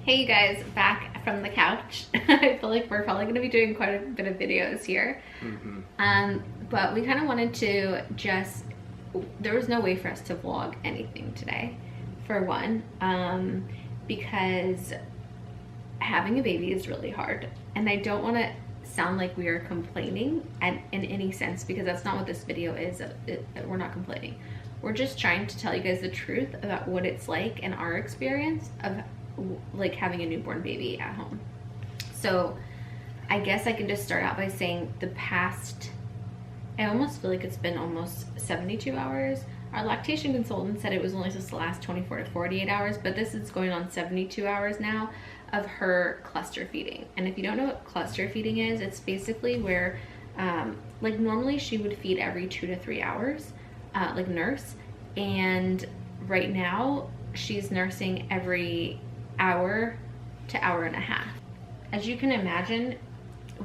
Hey you guys, back from the couch. I feel like we're probably going to be doing quite a bit of videos here. But we kind of wanted to there was no way for us to vlog anything today, for one, because having a baby is really hard. And I don't want to sound like we are complaining in any sense, because that's not what this video is. We're not complaining. We're just trying to tell you guys the truth about what it's like in our experience of like having a newborn baby at home. So I guess I can just start out by saying I almost feel like it's been almost 72 hours. Our lactation consultant said it was only supposed to last 24 to 48 hours, but this is going on 72 hours now of her cluster feeding. And if you don't know what cluster feeding is, it's basically where like normally she would feed every 2 to 3 hours, like nurse, and right now she's nursing every hour to hour and a half. As you can imagine,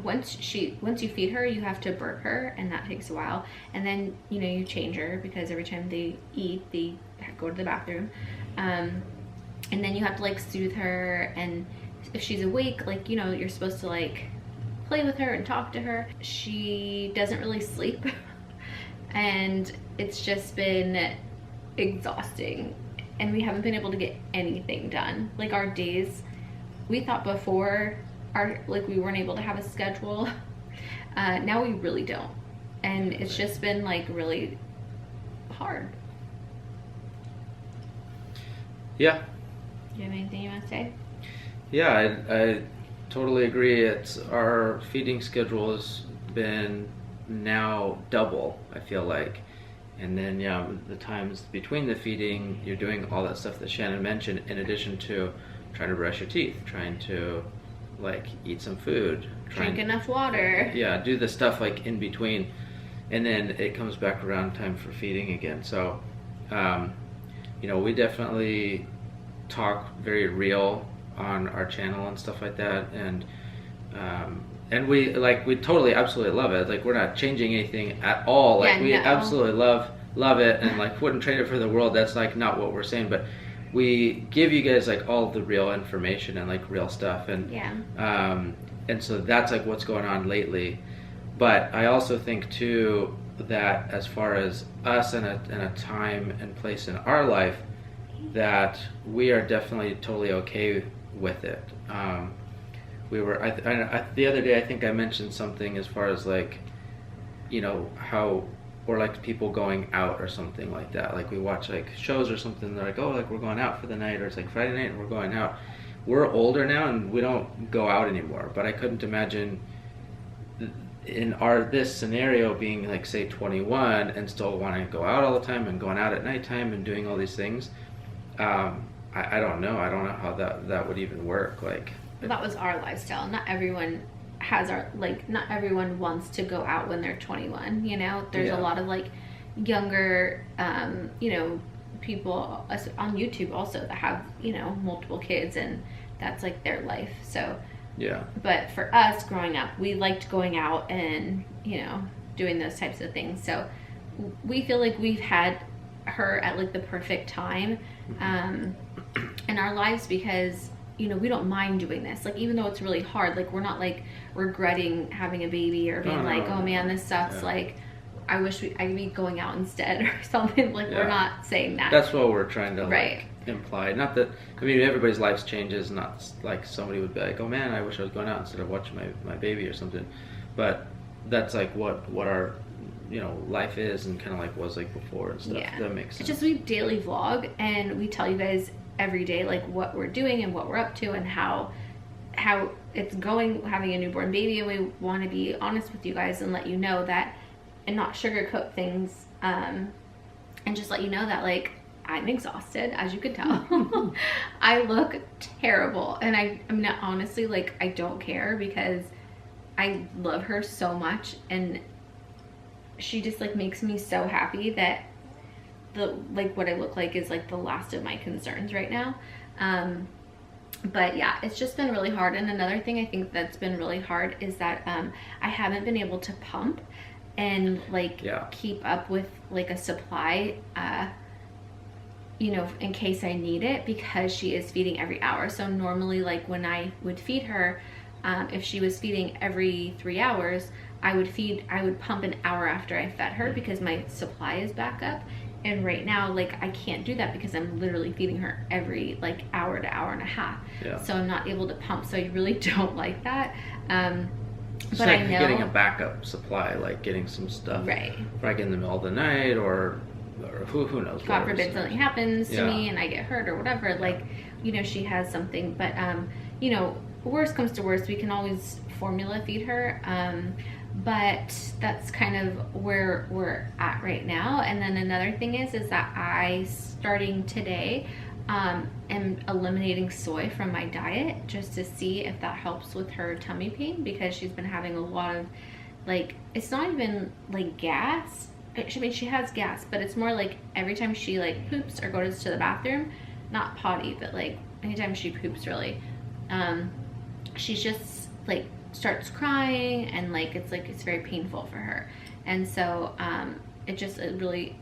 once you feed her, you have to burp her, and that takes a while. And then you change her, because every time they eat they go to the bathroom, and then you have to like soothe her, and if she's awake, like you're supposed to like play with her and talk to her. She doesn't really sleep and it's just been exhausting, and we haven't been able to get anything done. Like our days, we thought before we weren't able to have a schedule. Now we really don't, and it's just been like really hard. Yeah. Do you have anything you want to say? Yeah, I totally agree. Our feeding schedule has been now double, I feel like. And then the times between the feeding, you're doing all that stuff that Shannon mentioned, in addition to trying to brush your teeth, trying to like eat some food, drink enough water. Yeah, do the stuff like in between, and then it comes back around time for feeding again. So we definitely talk very real on our channel and stuff like that, and we totally absolutely love it. Like, we're not changing anything at all. Like, we absolutely love it, and like wouldn't trade it for the world. That's like not what we're saying, but we give you guys like all the real information and like real stuff, and and so that's like what's going on lately. But I also think too that as far as us and a time and place in our life, that we are definitely totally okay with it. The other day, I think I mentioned something as far as like, how, or like people going out or something like that. Like we watch like shows or something, they're like, oh, like we're going out for the night, or it's like Friday night and we're going out. We're older now and we don't go out anymore, but I couldn't imagine in this scenario being like, say, 21 and still wanting to go out all the time and going out at nighttime and doing all these things. I don't know. I don't know how that would even work. Like, that was our lifestyle. Not everyone not everyone wants to go out when they're 21. There's a lot of like younger people on YouTube also that have multiple kids, and that's like their life. So yeah. But for us growing up, we liked going out and doing those types of things. So we feel like we've had her at like the perfect time in our lives, because we don't mind doing this. Like, even though it's really hard, like we're not like regretting having a baby or being oh man, this sucks. Yeah. Like, I wish I'd be going out instead or something. Like, we're not saying that. That's what we're trying to like imply. Not that, everybody's life changes. Not like somebody would be like, oh man, I wish I was going out instead of watching my baby or something. But that's like what our life is, and kind of like was like before and stuff. Yeah. That makes sense. It's just we daily vlog, and we tell you guys every day like what we're doing and what we're up to and how it's going, having a newborn baby. And we want to be honest with you guys and let you know that, and not sugarcoat things, and just let you know that like I'm exhausted, as you could tell. I look terrible, and I mean honestly, like I don't care, because I love her so much, and she just like makes me so happy that what I look like is like the last of my concerns right now. But yeah, it's just been really hard. And another thing I think that's been really hard is that I haven't been able to pump and like keep up with like a supply you know, in case I need it, because she is feeding every hour. So normally, like when I would feed her, if she was feeding every 3 hours, I would pump an hour after I fed her because my supply is back up. And right now, like, I can't do that because I'm literally feeding her every like hour to hour and a half. Yeah. So I'm not able to pump. So I really don't like that. It's but like I know getting a backup supply, like getting some stuff right, like in the middle of the night, or who knows. God forbid something happens to Yeah. me and I get hurt or whatever. Like, you know, she has something. But you know, worst comes to worst, we can always formula feed her. But that's kind of where we're at right now. And then another thing is that I, starting today, am eliminating soy from my diet just to see if that helps with her tummy pain, because she's been having a lot of, like, it's not even like gas. I mean, she has gas, but it's more like every time she like poops or goes to the bathroom, not potty, but like anytime she poops, really, she's just like starts crying, and like it's very painful for her. And so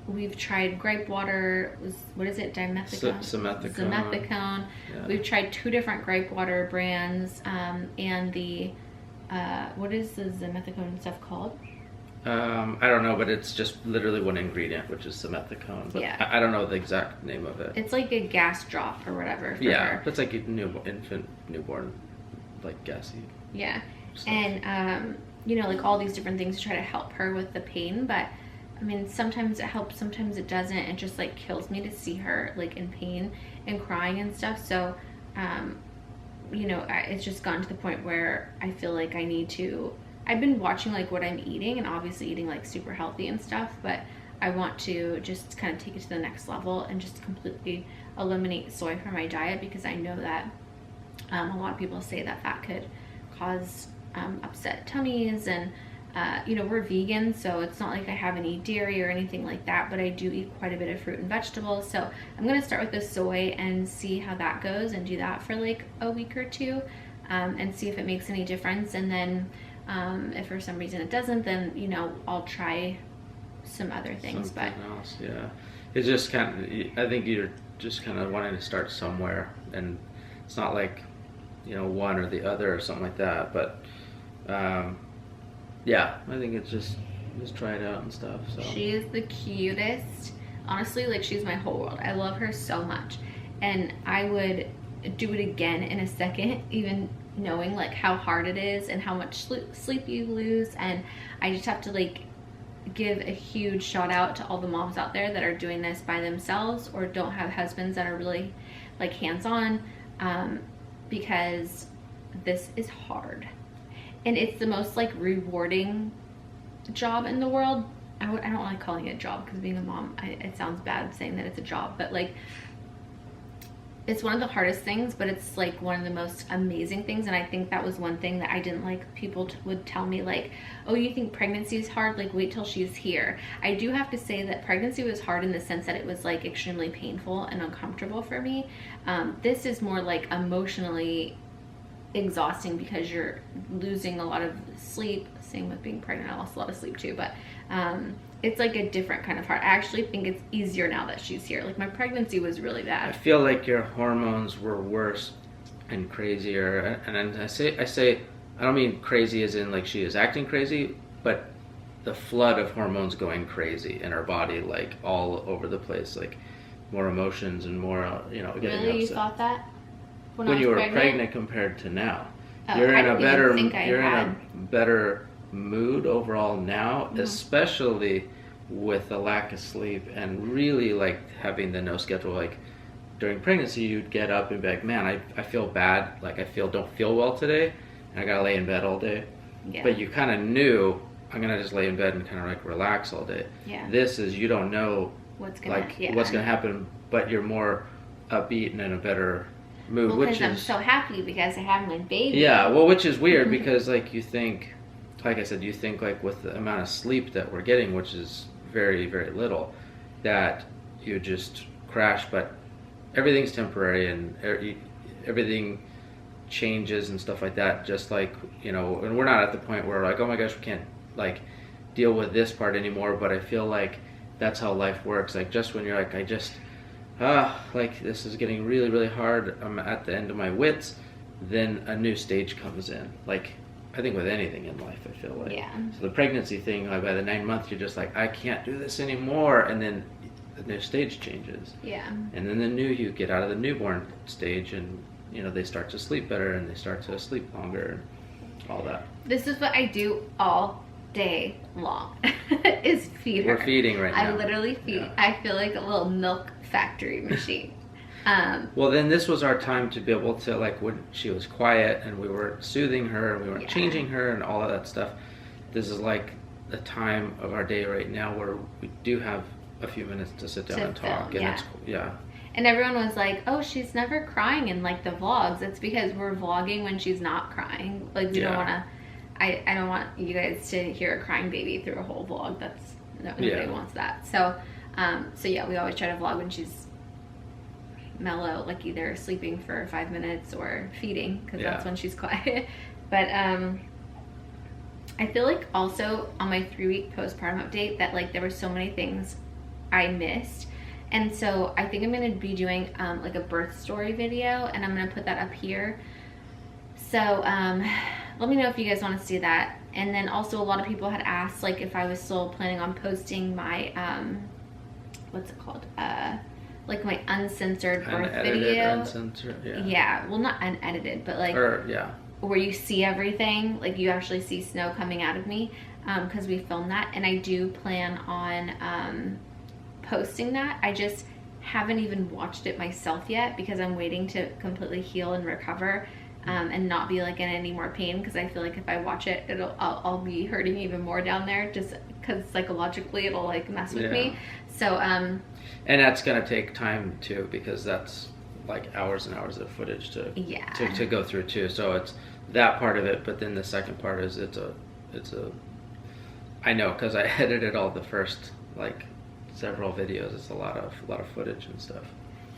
we've tried gripe water, what is it, dimethicone? Simethicone. Yeah. We've tried 2 different gripe water brands, and the what is the simethicone stuff called? I don't know, but it's just literally one ingredient, which is simethicone. But Yeah. I don't know the exact name of it. It's like a gas drop or whatever for her. It's like a newborn, like gassy. Yeah. stuff. And you know, like all these different things to try to help her with the pain. But I mean, sometimes it helps, sometimes it doesn't. It just like kills me to see her like in pain and crying and stuff. So you know, it's just gotten to the point where I feel like I need to, I've been watching like what I'm eating, and obviously eating like super healthy and stuff, but I want to just kind of take it to the next level and just completely eliminate soy from my diet, because I know that a lot of people say that that could cause upset tummies. And you know, we're vegan, so it's not like I have any dairy or anything like that, but I do eat quite a bit of fruit and vegetables. So I'm going to start with the soy and see how that goes, and do that for like a week or 2, and see if it makes any difference. And then if for some reason it doesn't, then, you know, I'll try some other things. Something else, yeah. It's just kind of, I think you're just kind of wanting to start somewhere, and it's not like, you know, one or the other or something like that, but yeah, I think it's just try it out and stuff. So she is the cutest, honestly. Like, she's my whole world. I love her so much, and I would do it again in a second, even knowing like how hard it is and how much sleep you lose. And I just have to like give a huge shout out to all the moms out there that are doing this by themselves, or don't have husbands that are really like hands-on, because this is hard, and it's the most like rewarding job in the world. I don't like calling it a job, because being a mom, it sounds bad saying that it's a job, but like, it's one of the hardest things, but it's like one of the most amazing things. And I think that was one thing that I didn't like. People would tell me like, oh, you think pregnancy is hard? Like, wait till she's here. I do have to say that pregnancy was hard in the sense that it was like extremely painful and uncomfortable for me. This is more like emotionally exhausting, because you're losing a lot of sleep. Same with being pregnant, I lost a lot of sleep too, but it's like a different kind of hard. I actually think it's easier now that she's here. Like, my pregnancy was really bad. I feel like your hormones were worse and crazier, and I say I don't mean crazy as in like she is acting crazy, but the flood of hormones going crazy in her body, like all over the place, like more emotions and more, you know, getting Really, upset. you thought that When you were pregnant compared to now? Oh, You're I in a don't better even think I you're in had. a better mood overall now, especially with the lack of sleep and really like having the no schedule. Like during pregnancy, you'd get up and be like, man, I feel bad, like don't feel well today, and I gotta lay in bed all day. Yeah. But you kind of knew, I'm gonna just lay in bed and kind of like relax all day. Yeah. This is, you don't know what's gonna happen, but you're more upbeat and in a better mood, Well, which because I'm is so happy because I have my baby. yeah, well, which is weird because like you think, like I said, you think like with the amount of sleep that we're getting, which is very, very little, that you just crash, but everything's temporary and everything changes and stuff like that. Just like, you know, and we're not at the point where like, oh my gosh, we can't like deal with this part anymore, but I feel like that's how life works. Like just when you're like, like this is getting really, really hard. I'm at the end of my wits. Then a new stage comes in. Like, I think with anything in life, I feel like. Yeah. So the pregnancy thing, like by the 9 months, you're just like, I can't do this anymore. And then the new stage changes. Yeah. And then you get out of the newborn stage, and you know, they start to sleep better and they start to sleep longer and all that. This is what I do all day long is feed her. We're feeding right now. I literally feed. Yeah. I feel like a little milk factory machine. Well, then this was our time to be able to, like, when she was quiet and we were soothing her and we weren't changing her and all of that stuff, this is like the time of our day right now where we do have a few minutes to sit down and talk. Film, and yeah. And everyone was like, oh, she's never crying in like the vlogs. It's because we're vlogging when she's not crying. Like, we don't want to, I don't want you guys to hear a crying baby through a whole vlog. That's, nobody wants that. So, yeah, we always try to vlog when she's mellow, like either sleeping for 5 minutes or feeding, because that's when she's quiet. But I feel like also on my 3-week postpartum update that like there were so many things I missed. And so I think I'm going to be doing like a birth story video, and I'm going to put that up here. So let me know if you guys want to see that. And then also a lot of people had asked like if I was still planning on posting my, what's it called? Like my uncensored birth video. Uncensored, yeah. Well, not unedited, but like where you see everything, like you actually see Snow coming out of me, because we filmed that. And I do plan on posting that. I just haven't even watched it myself yet because I'm waiting to completely heal and recover, and not be like in any more pain, because I feel like if I watch it, I'll be hurting even more down there, just because psychologically it'll like mess with me. So and that's gonna take time too, because that's like hours and hours of footage to go through too. So it's that part of it, but then the second part is it's a I know, because I edited all the first like several videos. It's a lot of footage and stuff.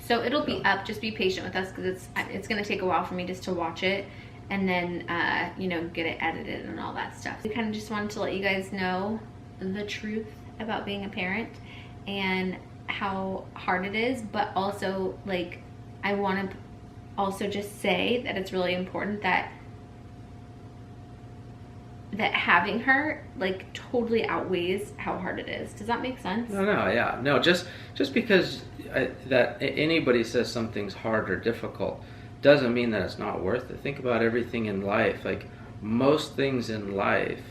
So it'll be up. Just be patient with us, because it's gonna take a while for me just to watch it and then you know, get it edited and all that stuff. We kind of just wanted to let you guys know the truth about being a parent and how hard it is, but also like I want to also just say that it's really important that having her like totally outweighs how hard it is. Does that make sense? No, just because that anybody says something's hard or difficult doesn't mean that it's not worth it. Think about everything in life. Like most things in life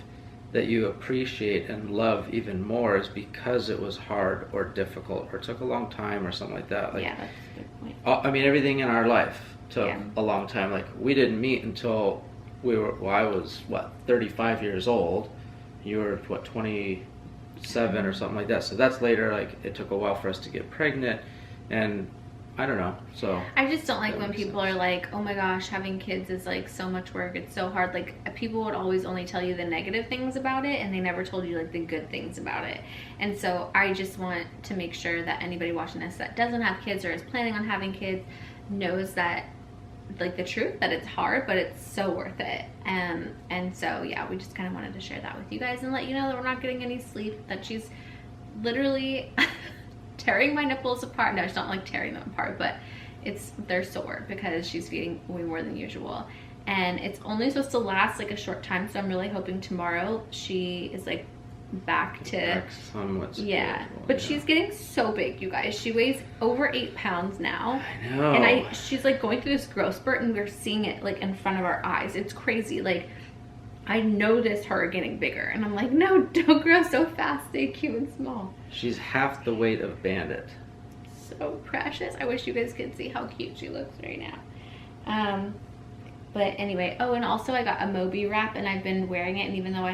that you appreciate and love even more is because it was hard or difficult or took a long time or something like that. Like, that's a good point. I mean, everything in our life took a long time. Like we didn't meet until I was 35 years old. You were 27 or something like that. So that's later. Like it took a while for us to get pregnant, and I don't know. So I just don't like when people are like, oh my gosh, having kids is like so much work, it's so hard. Like people would always only tell you the negative things about it, and they never told you like the good things about it. And so I just want to make sure that anybody watching this that doesn't have kids or is planning on having kids knows that like the truth, that it's hard, but it's so worth it. And so yeah, we just kind of wanted to share that with you guys and let you know that we're not getting any sleep, that she's literally tearing my nipples apart. No, she's not like tearing them apart, but they're sore because she's feeding way more than usual. And it's only supposed to last like a short time, so I'm really hoping tomorrow she is like back somewhat but she's getting so big, you guys. She weighs over 8 pounds now. I know. And she's like going through this growth spurt, and we're seeing it like in front of our eyes. It's crazy. Like I noticed her getting bigger, and I'm like, no, don't grow so fast, stay cute and small. She's half the weight of Bandit. So precious. I wish you guys could see how cute she looks right now. But anyway, and also I got a Moby wrap, and I've been wearing it, and even though I